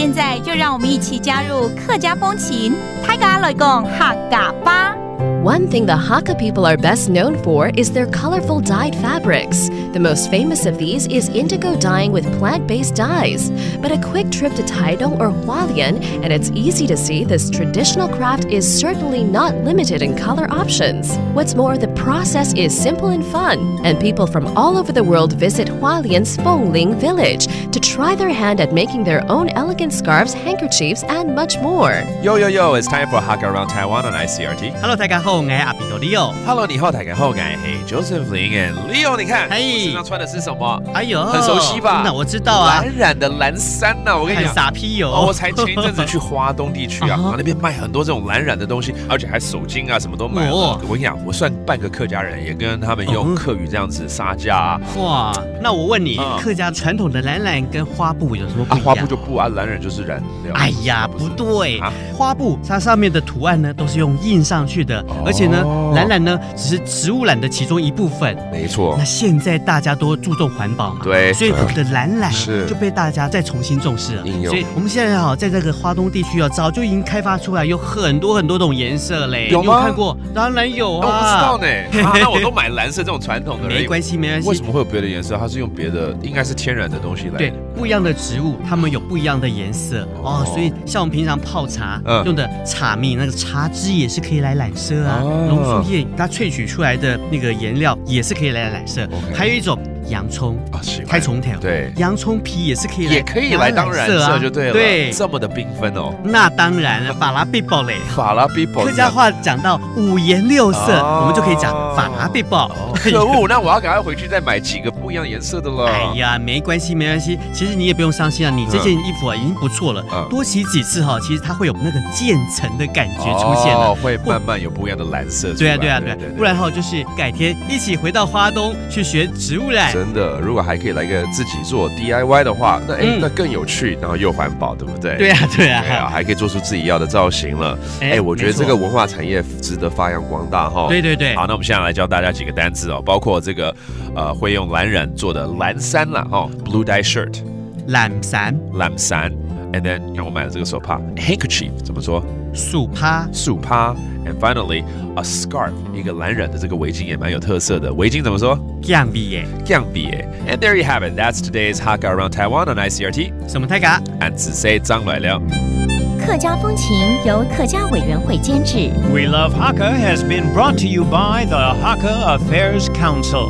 现在就让我们一起加入客家风情，大家来讲客家吧。One thing the Hakka people are best known for is their colorful dyed fabrics. The most famous of these is indigo dyeing with plant-based dyes. But a quick trip to Taidong or Hualien, and it's easy to see this traditional craft is certainly not limited in color options. What's more, the process is simple and fun, and people from all over the world visit Hualien's Fengling village to try their hand at making their own elegant scarves, handkerchiefs, and much more. Yo, it's time for Hakka Around Taiwan on ICRT. Hello， 大家好，我是阿比和 Leo。Hello， 你好，大家好，我是Josephine and Leo。你看，我身上穿的是什么？哎呦，很熟悉吧？那我知道啊，蓝染的蓝衫呐，我跟你讲，撒屁油。我才前一阵子去花东地区啊，然后那边卖很多这种蓝染的东西，而且还手巾啊，什么都卖了。我跟你讲，我算半个客家人，也跟他们用客语这样子杀价啊。哇，那我问你，客家传统的蓝染跟花布有什么不一样？花布就布啊，蓝染就是染料。哎呀，不对，花布它上面的图案呢都是用印上去的，而且呢，蓝染呢只是植物染的其中一部分。没错。那现在大家都注重环保嘛，对，所以我们的蓝染就被大家再重新重视了。所以我们现在在这个花东地区早就已经开发出来有很多种颜色嘞。有吗？你有看过？当然有啊。我不知道呢。那我都买蓝色这种传统的。没关系。为什么会有别的颜色？它是用别的，应该是天然的东西来。对，不一样的植物，它们有不一样的颜色哦。所以像我们平常泡茶用的茶蜜，那个茶汁也是可以来染色啊。榕树叶它萃取出来的那个颜料也是可以来染色。还有一种洋葱开葱条，对，洋葱皮也是可以来当染色就对了。对，这么的缤纷哦。那当然了，法拉必宝嘞。法拉必宝，客家话讲到五颜六色，我们就可以讲法拉必宝。可恶，那我要赶快回去再买几个不一样颜色的了。哎呀，没关系。其实你也不用伤心啊，你这件衣服已经不错了。多洗几次其实它会有那个渐层的感觉出现了，会慢慢有不一样的蓝色出来。对啊。不然就是改天一起回到花东去学植物染。真的，如果还可以来个自己做 DIY 的话，那更有趣，然后又环保，对不对？对啊，还可以做出自己要的造型了。我觉得这个文化产业值得发扬光大哈。对。好，那我们现在来教大家几个单字包括这个会用蓝染做的蓝衫啦，blue dye shirt， 蓝衫 ，and then 让我买了这个手帕 handkerchief 怎么说？素帕。And finally, a scarf， 一个蓝染的这个围巾也蛮有特色的。围巾怎么说？降鼻耶。And there you have it. That's today's Hakka Around Taiwan on ICRT。什么太嘎？俺只say 张来了。客家风情由客家委员会监制。We Love Hakka has been brought to you by the Hakka Affairs Council.